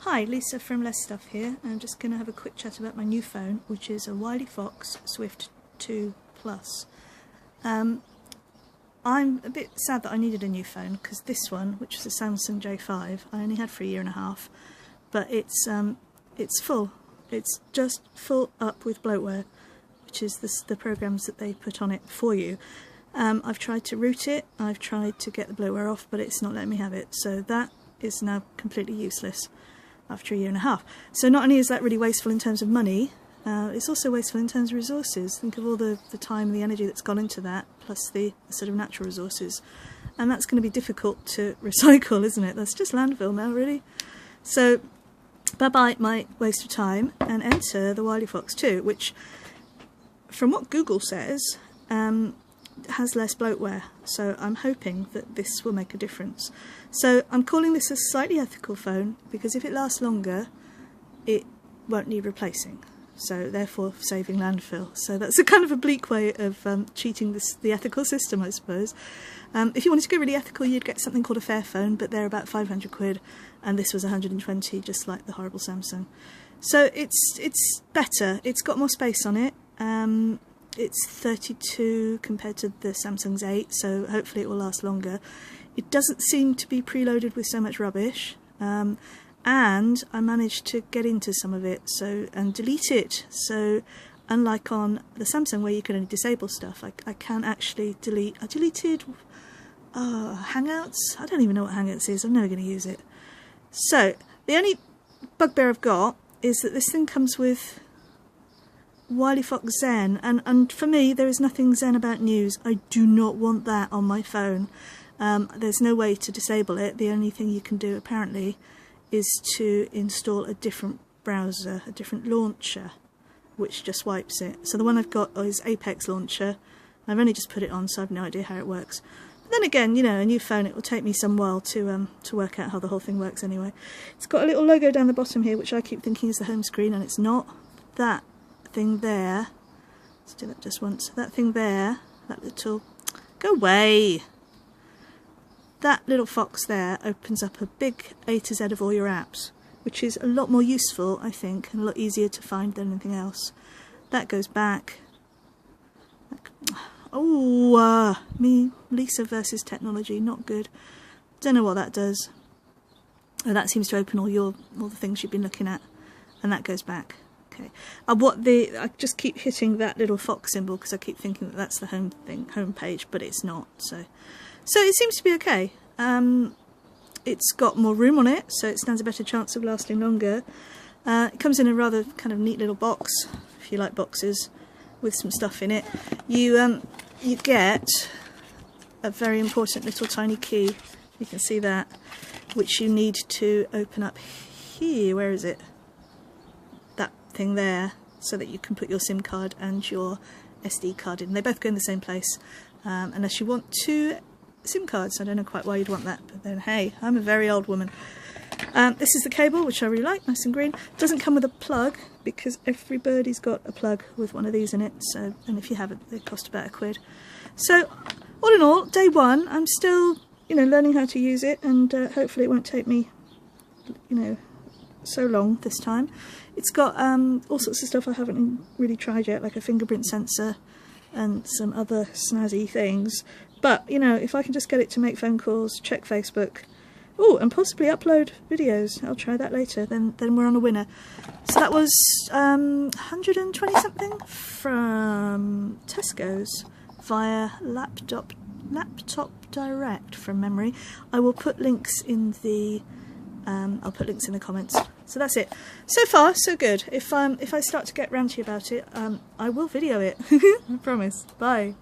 Hi, Lisa from Less Stuff here. I'm just going to have a quick chat about my new phone, which is a Wileyfox Swift 2 Plus. I'm a bit sad that I needed a new phone because this one, which was a Samsung J5, I only had for a year and a half, but it's full. It's just full up with bloatware, which is the programs that they put on it for you. I've tried to root it, I've tried to get the bloatware off, but it's not letting me have it, so that is now completely useless after a year and a half. So not only is that really wasteful in terms of money, it's also wasteful in terms of resources. Think of all the time and the energy that's gone into that, plus the sort of natural resources. And that's going to be difficult to recycle, isn't it? That's just landfill now, really. So bye-bye my waste of time, and enter the Wileyfox 2, which, from what Google says, has less bloatware, so I'm hoping that this will make a difference. So I'm calling this a slightly ethical phone because if it lasts longer it won't need replacing, so therefore saving landfill. So that's a kind of a bleak way of cheating the ethical system, I suppose. If you wanted to go really ethical, you'd get something called a Fairphone, but they're about 500 quid, and this was 120, just like the horrible Samsung. So it's better, it's got more space on it. It's 32 compared to the Samsung's 8, so hopefully it will last longer. It doesn't seem to be preloaded with so much rubbish, and I managed to get into some of it and delete it. So unlike on the Samsung where you can only disable stuff, I can actually delete. I deleted Hangouts. I don't even know what Hangouts is. I'm never going to use it. So the only bugbear I've got is that this thing comes with Wileyfox Zen, and for me there is nothing Zen about news. I do not want that on my phone. There's no way to disable it. The only thing you can do apparently is to install a different browser, a different launcher, which just wipes it. So the one I've got is Apex Launcher. I've only just put it on, so I've no idea how it works. But then again, you know, a new phone, it will take me some while to work out how the whole thing works anyway. It's got a little logo down the bottom here, which I keep thinking is the home screen, and it's not. That thing there, let's do that just once, that thing there, that little, go away, that little fox there opens up a big A to Z of all your apps, which is a lot more useful, I think, and a lot easier to find than anything else. That goes back. Oh, me, Lisa versus technology, not good. Don't know what that does. Oh, that seems to open all the things you've been looking at, and that goes back. Okay. I just keep hitting that little fox symbol because I keep thinking that that's the home page, but it's not. So it seems to be okay. It's got more room on it, so it stands a better chance of lasting longer. It comes in a rather kind of neat little box, if you like boxes, with some stuff in it. You get a very important little tiny key. You can see that, which you need to open up here. Where is it? Thing there, so that you can put your SIM card and your SD card in. They both go in the same place, unless you want two SIM cards. I don't know quite why you'd want that, but then hey, I'm a very old woman. This is the cable, which I really like, nice and green. Doesn't come with a plug because everybody's got a plug with one of these in it, so, and if you haven't, they cost about £1. So all in all, day one, I'm still, you know, learning how to use it, and hopefully it won't take me, you know, so long this time. It's got all sorts of stuff I haven't really tried yet, like a fingerprint sensor and some other snazzy things. But, you know, if I can just get it to make phone calls, check Facebook, oh, and possibly upload videos, I'll try that later, then we're on a winner. So that was 120 something from Tesco's via laptop direct from memory. I will put links in the I'll put links in the comments. So that's it. So far, so good. If I start to get ranty about it, I will video it. I promise. Bye.